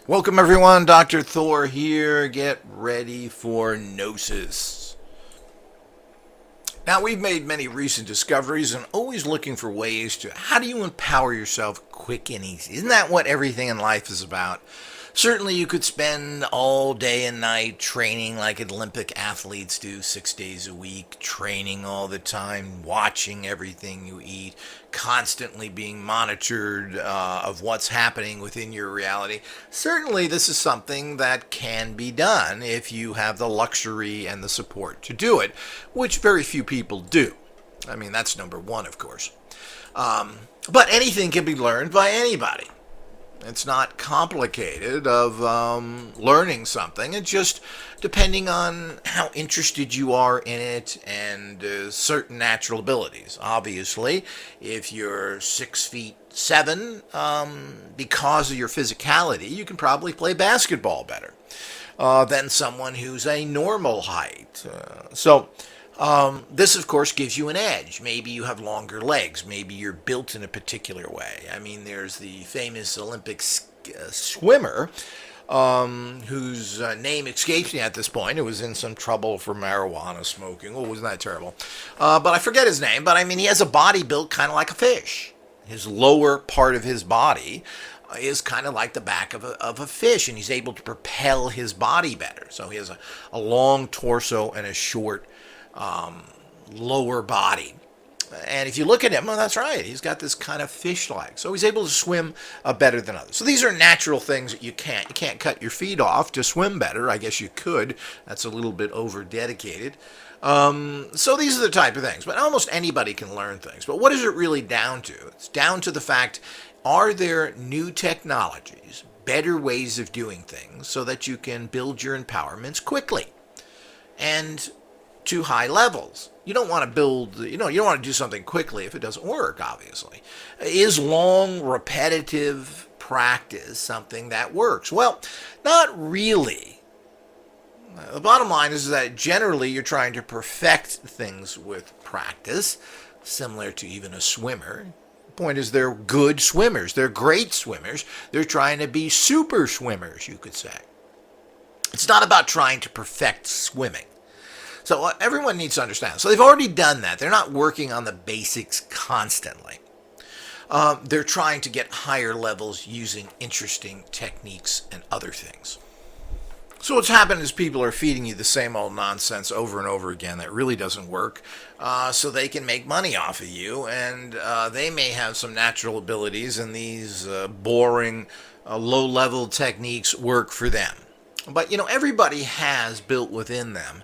Welcome everyone, Dr. Thor here. Get ready for Gnosis. Now, we've made many recent discoveries and always looking for ways to how do you empower yourself quick and easy? Isn't that what everything in life is about? Certainly, you could spend all day and night training like Olympic athletes do 6 days a week, training all the time, watching everything you eat, constantly being monitored of what's happening within your reality. Certainly, this is something that can be done if you have the luxury and the support to do it, which very few people do. I mean, that's number one, of course. But anything can be learned by anybody. It's not complicated of learning something. It's just depending on how interested you are in it and certain natural abilities. Obviously, if you're 6'7", because of your physicality, you can probably play basketball better than someone who's a normal height. This, of course, gives you an edge. Maybe you have longer legs. Maybe you're built in a particular way. I mean, there's the famous Olympic swimmer whose name escapes me at this point. It was in some trouble for marijuana smoking. Oh, wasn't that terrible? But I forget his name. But I mean, he has a body built kind of like a fish. His lower part of his body is kind of like the back of a fish, and he's able to propel his body better. So he has a long torso and a short lower body. And if you look at him, well, that's right. He's got this kind of fish-like. So he's able to swim better than others. So these are natural things that you can't. You can't cut your feet off to swim better. I guess you could. That's a little bit over-dedicated. So these are the type of things. But almost anybody can learn things. But what is it really down to? It's down to the fact, are there new technologies, better ways of doing things so that you can build your empowerments quickly and to high levels? You don't want to build, you don't want to do something quickly if it doesn't work, obviously. Is long, repetitive practice something that works? Well, not really. The bottom line is that generally you're trying to perfect things with practice, similar to even a swimmer. The point is they're good swimmers. They're great swimmers. They're trying to be super swimmers, you could say. It's not about trying to perfect swimming. So everyone needs to understand. So they've already done that. They're not working on the basics constantly. They're trying to get higher levels using interesting techniques and other things. So what's happened is people are feeding you the same old nonsense over and over again that really doesn't work, so they can make money off of you, and they may have some natural abilities, and these boring, low-level techniques work for them. But, everybody has built within them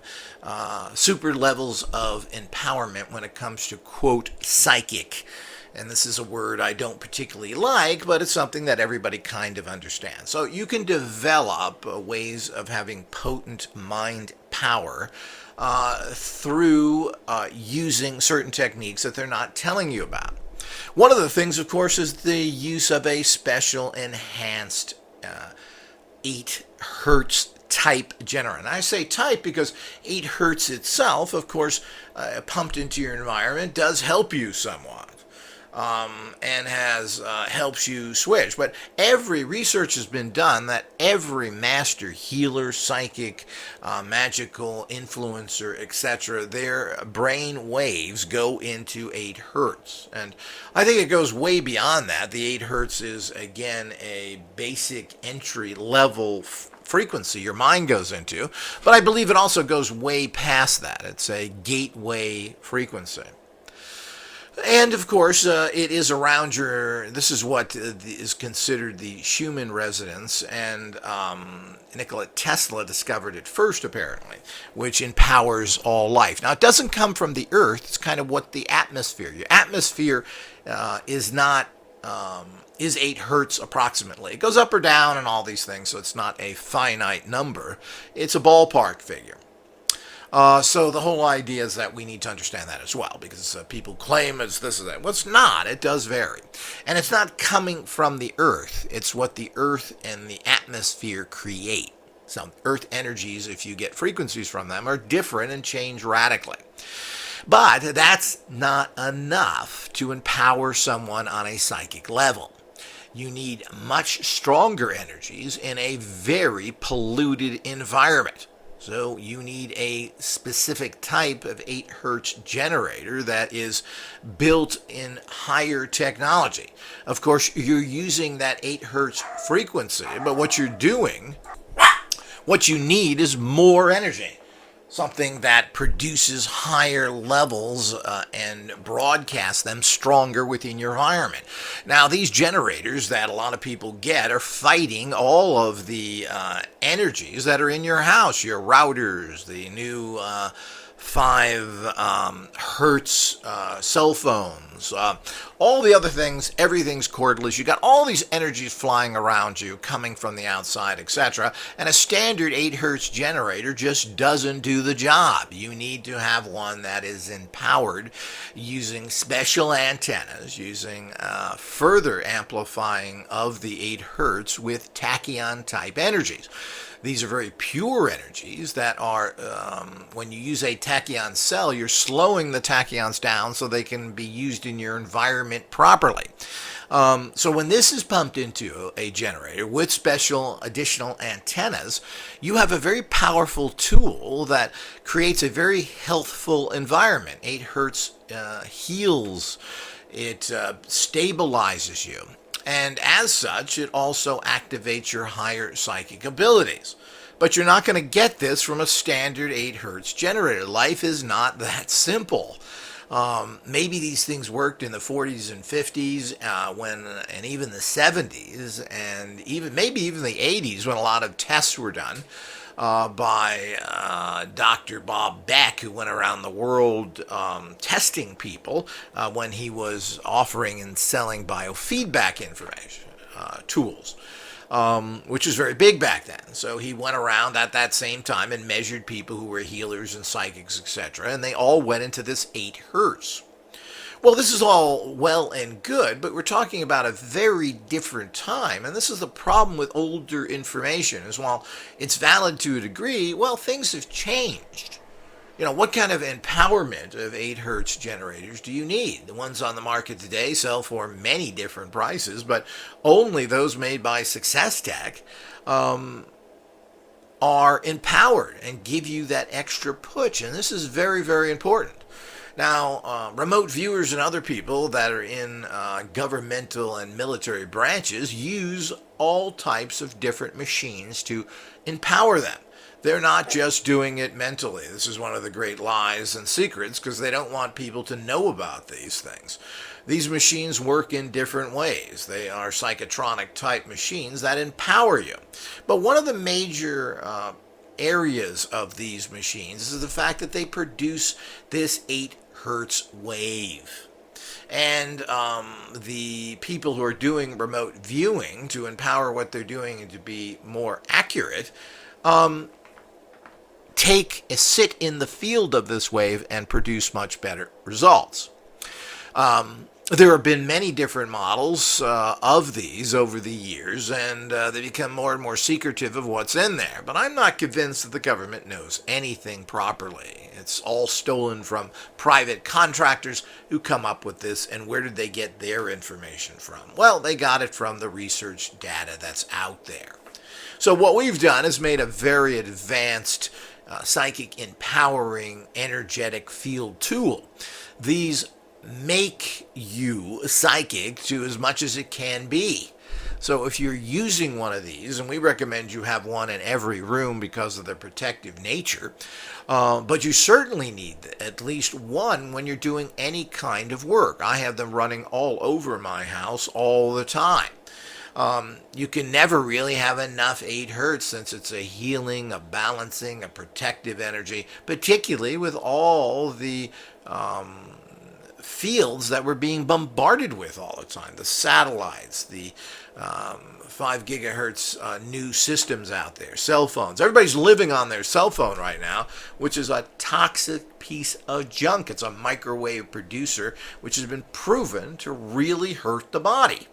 super levels of empowerment when it comes to, quote, psychic. And this is a word I don't particularly like, but it's something that everybody kind of understands. So you can develop ways of having potent mind power through using certain techniques that they're not telling you about. One of the things, of course, is the use of a special enhanced 8 hertz type generator. And I say type because 8 hertz itself, of course, pumped into your environment does help you somewhat. And helps you switch. But every research has been done that every master healer, psychic, magical influencer, etc., their brain waves go into 8 hertz. And I think it goes way beyond that. The 8 hertz is, again, a basic entry level frequency your mind goes into. But I believe it also goes way past that. It's a gateway frequency. And, of course, it is around this is what is considered the Schumann resonance, and Nikola Tesla discovered it first, apparently, which empowers all life. Now, it doesn't come from the Earth. It's kind of what the atmosphere. Your atmosphere is 8 hertz approximately. It goes up or down and all these things, so it's not a finite number. It's a ballpark figure. So the whole idea is that we need to understand that as well, because people claim it's this or that. Well, it's not. It does vary. And it's not coming from the Earth. It's what the Earth and the atmosphere create. So Earth energies, if you get frequencies from them, are different and change radically. But that's not enough to empower someone on a psychic level. You need much stronger energies in a very polluted environment. So you need a specific type of 8 hertz generator that is built in higher technology. Of course, you're using that 8 hertz frequency, but what you need is more energy. Something that produces higher levels and broadcasts them stronger within your environment. Now, these generators that a lot of people get are fighting all of the energies that are in your house, your routers, the new 5 hertz cell phones, all the other things. Everything's cordless. You got all these energies flying around you, coming from the outside, etc. And a standard 8 hertz generator just doesn't do the job. You need to have one that is empowered using special antennas, using further amplifying of the 8 hertz with tachyon type energies. These are very pure energies that are, when you use a tachyon cell, you're slowing the tachyons down so they can be used in your environment properly. So when this is pumped into a generator with special additional antennas, you have a very powerful tool that creates a very healthful environment. 8 hertz heals, it stabilizes you. And as such, it also activates your higher psychic abilities. But you're not going to get this from a standard 8 hertz generator. Life is not that simple. Maybe these things worked in the 40s and 50s, and even the 70s, and maybe even the 80s when a lot of tests were done by Dr. Bob Beck, who went around the world testing people when he was offering and selling biofeedback information tools, which was very big back then. So he went around at that same time and measured people who were healers and psychics, etc., and they all went into this 8 hertz. Well, this is all well and good, but we're talking about a very different time, and this is the problem with older information, is while it's valid to a degree, well, things have changed. You know, what kind of empowerment of 8 hertz generators do you need? The ones on the market today sell for many different prices, but only those made by Success Tech are empowered and give you that extra push, and this is very, very important. Now, remote viewers and other people that are in governmental and military branches use all types of different machines to empower them. They're not just doing it mentally. This is one of the great lies and secrets, because they don't want people to know about these things. These machines work in different ways. They are psychotronic type machines that empower you. But one of the major areas of these machines is the fact that they produce this 8 hertz wave. And the people who are doing remote viewing to empower what they're doing and to be more accurate sit in the field of this wave and produce much better results. There have been many different models of these over the years, and they become more and more secretive of what's in there. But I'm not convinced that the government knows anything properly. It's all stolen from private contractors who come up with this, and where did they get their information from? Well, they got it from the research data that's out there. So what we've done is made a very advanced psychic empowering energetic field tool. These make you psychic to as much as it can be. So if you're using one of these, and we recommend you have one in every room because of their protective nature, but you certainly need at least one when you're doing any kind of work. I have them running all over my house all the time. You can never really have enough 8 hertz, since it's a healing, a balancing, a protective energy, particularly with all the fields that we're being bombarded with all the time. The satellites, the 5 gigahertz new systems out there, cell phones. Everybody's living on their cell phone right now, which is a toxic piece of junk. It's a microwave producer, which has been proven to really hurt the body.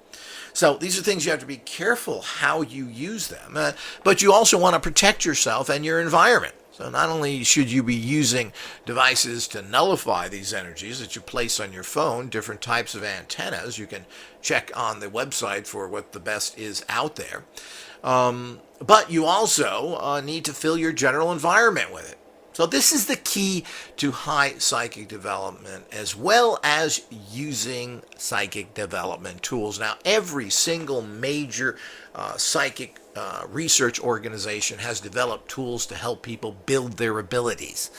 So these are things you have to be careful how you use them, but you also want to protect yourself and your environment. So not only should you be using devices to nullify these energies that you place on your phone, different types of antennas, you can check on the website for what the best is out there, but you also need to fill your general environment with it. So this is the key to high psychic development, as well as using psychic development tools. Now, every single major psychic research organization has developed tools to help people build their abilities.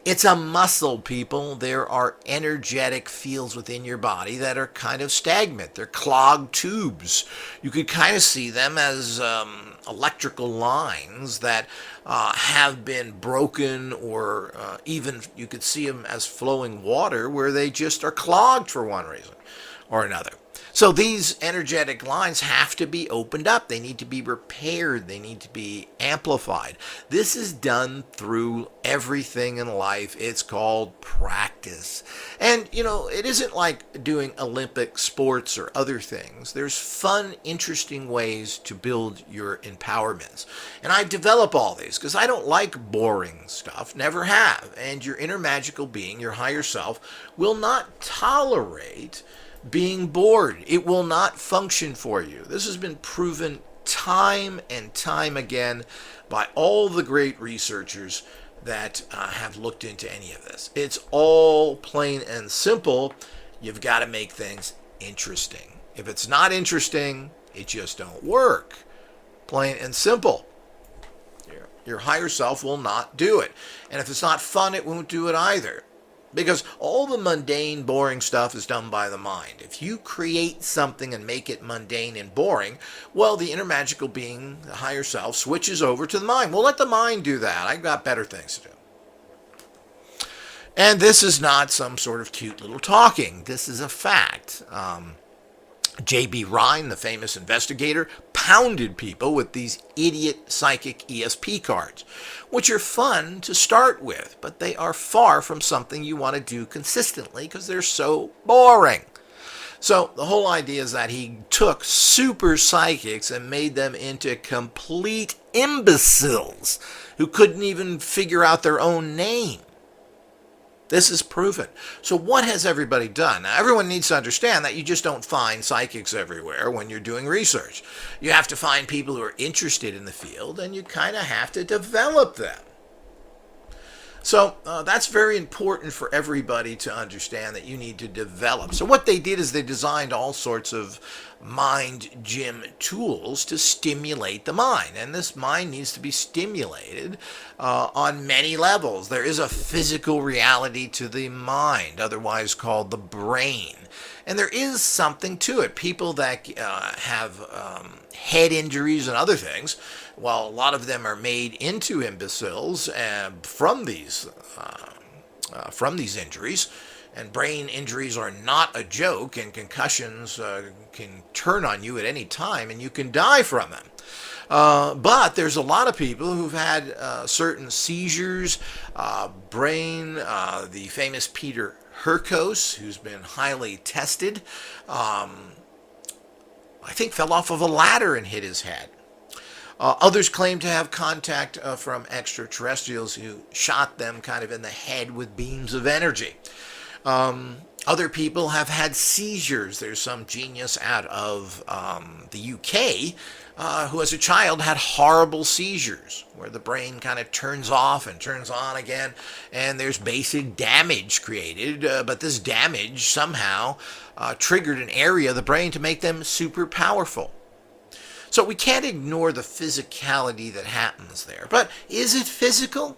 It's a muscle, people. There are energetic fields within your body that are kind of stagnant. They're clogged tubes. You could kind of see them as electrical lines that have been broken, or even you could see them as flowing water where they just are clogged for one reason or another. So these energetic lines have to be opened up. They need to be repaired. They need to be amplified. This is done through everything in life. It's called practice. And, it isn't like doing Olympic sports or other things. There's fun, interesting ways to build your empowerments. And I develop all these because I don't like boring stuff, never have. And your inner magical being, your higher self, will not tolerate being bored. It will not function for you. This has been proven time and time again by all the great researchers that have looked into any of this. It's all plain and simple. You've got to make things interesting. If it's not interesting, it just don't work. Plain and simple. Your higher self will not do it. And if it's not fun, it won't do it either. Because all the mundane, boring stuff is done by the mind. If you create something and make it mundane and boring, well, the inner magical being, the higher self, switches over to the mind. We'll let the mind do that. I've got better things to do. And this is not some sort of cute little talking. This is a fact. J.B. Rhine, the famous investigator, pounded people with these idiot psychic ESP cards, which are fun to start with, but they are far from something you want to do consistently because they're so boring. So the whole idea is that he took super psychics and made them into complete imbeciles who couldn't even figure out their own name. This is proven. So what has everybody done? Now, everyone needs to understand that you just don't find psychics everywhere when you're doing research. You have to find people who are interested in the field, and you kind of have to develop them. So that's very important for everybody to understand, that you need to develop. So what they did is they designed all sorts of mind gym tools to stimulate the mind. And this mind needs to be stimulated on many levels. There is a physical reality to the mind, otherwise called the brain. And there is something to it. People that have head injuries and other things, well, a lot of them are made into imbeciles from these injuries. And brain injuries are not a joke, and concussions can turn on you at any time, and you can die from them. But there's a lot of people who've had certain seizures, the famous Peter Hurkos, who's been highly tested, I think fell off of a ladder and hit his head. Others claim to have contact from extraterrestrials who shot them kind of in the head with beams of energy. Other people have had seizures. There's some genius out of the UK who as a child had horrible seizures where the brain kind of turns off and turns on again, and there's basic damage created, but this damage somehow triggered an area of the brain to make them super powerful. So we can't ignore the physicality that happens there. But is it physical?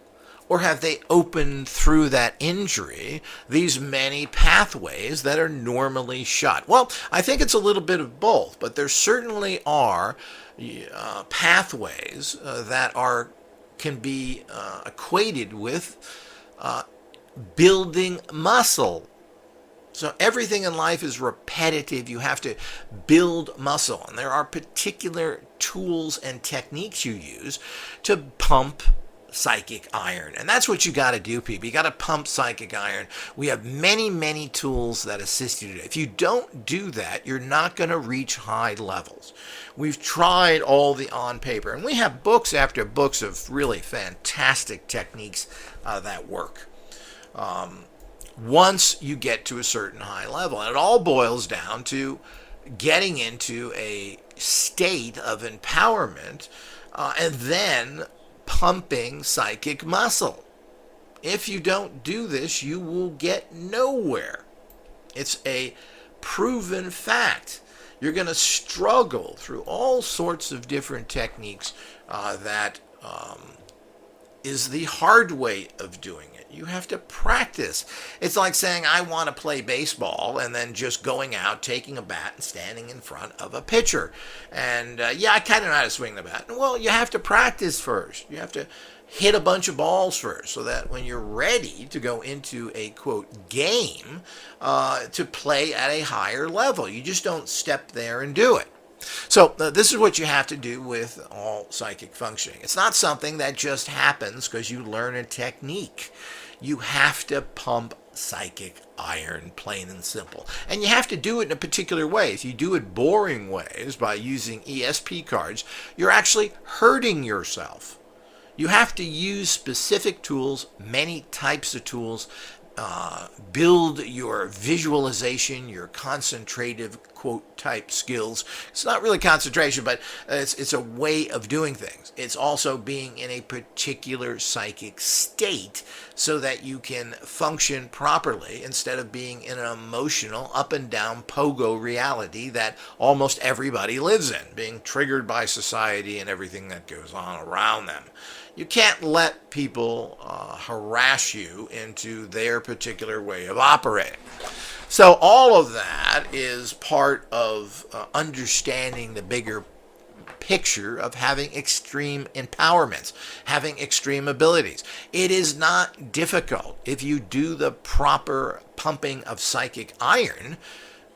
Or have they opened through that injury these many pathways that are normally shut? Well, I think it's a little bit of both, but there certainly are pathways that can be equated with building muscle. So everything in life is repetitive. You have to build muscle, and there are particular tools and techniques you use to pump psychic iron. And that's what you got to do, people. You got to pump psychic iron. We have many, many tools that assist you today. If you don't do that, you're not going to reach high levels. We've tried all the on paper, and we have books after books of really fantastic techniques that work. Once you get to a certain high level, and it all boils down to getting into a state of empowerment and then pumping psychic muscle. If you don't do this, you will get nowhere. It's a proven fact. You're going to struggle through all sorts of different techniques that is the hard way of doing it. You have to practice. It's like saying, I want to play baseball, and then just going out, taking a bat, and standing in front of a pitcher. And I kind of know how to swing the bat. Well, you have to practice first. You have to hit a bunch of balls first, so that when you're ready to go into a, quote, game, to play at a higher level. You just don't step there and do it. So this is what you have to do with all psychic functioning. It's not something that just happens because you learn a technique. You have to pump psychic iron, plain and simple. And you have to do it in a particular way. If you do it boring ways by using ESP cards, you're actually hurting yourself. You have to use specific tools, many types of tools, build your visualization, your concentrative, quote, type skills. It's not really concentration, but it's a way of doing things. It's also being in a particular psychic state so that you can function properly instead of being in an emotional, up and down pogo reality that almost everybody lives in, being triggered by society and everything that goes on around them. You can't let people harass you into their particular way of operating. So all of that is part of understanding the bigger picture of having extreme empowerments, having extreme abilities. It is not difficult. If you do the proper pumping of psychic iron,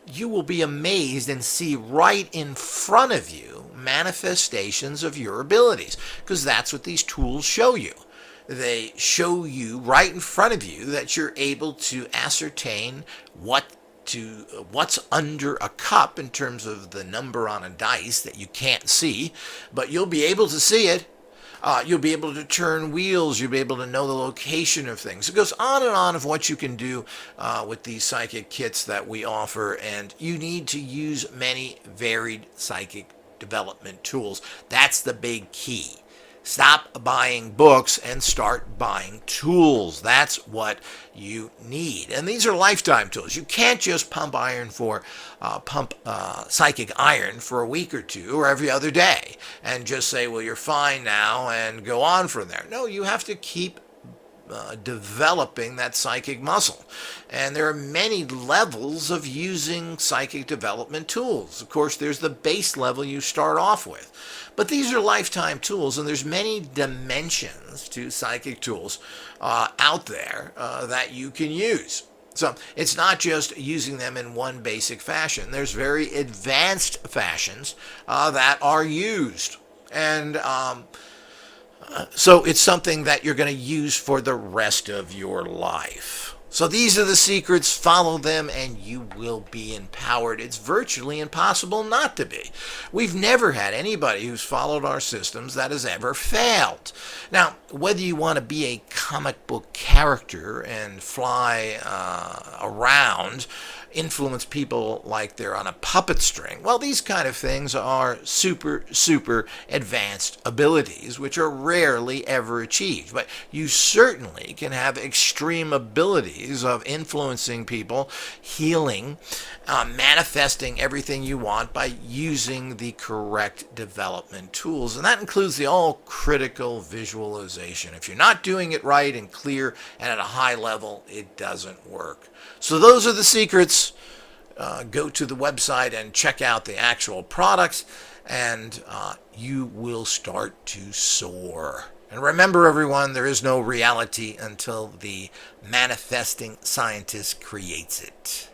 you will be amazed and see right in front of you manifestations of your abilities, because that's what these tools show you. They show you right in front of you that you're able to ascertain what's under a cup in terms of the number on a dice that you can't see, but you'll be able to see it. You'll be able to turn wheels. You'll be able to know the location of things. It goes on and on of what you can do with these psychic kits that we offer, and you need to use many varied psychic development tools. That's the big key. Stop buying books and start buying tools. That's what you need. And these are lifetime tools. You can't just pump psychic iron for a week or two or every other day and just say, well, you're fine now and go on from there. No, you have to keep developing that psychic muscle. And there are many levels of using psychic development tools. Of course, there's the base level you start off with. But these are lifetime tools, and there's many dimensions to psychic tools out there that you can use. So it's not just using them in one basic fashion. There's very advanced fashions that are used. And so it's something that you're going to use for the rest of your life. So these are the secrets. Follow them and you will be empowered. It's virtually impossible not to be. We've never had anybody who's followed our systems that has ever failed. Now, whether you want to be a comic book character and fly around, influence people like they're on a puppet string, well, these kind of things are super advanced abilities which are rarely ever achieved. But you certainly can have extreme abilities of influencing people, healing, manifesting everything you want by using the correct development tools. And that includes the all-critical visualization. If you're not doing it right and clear and at a high level, it doesn't work. So those are the secrets. Go to the website and check out the actual products, and you will start to soar. And remember, everyone, there is no reality until the manifesting scientist creates it.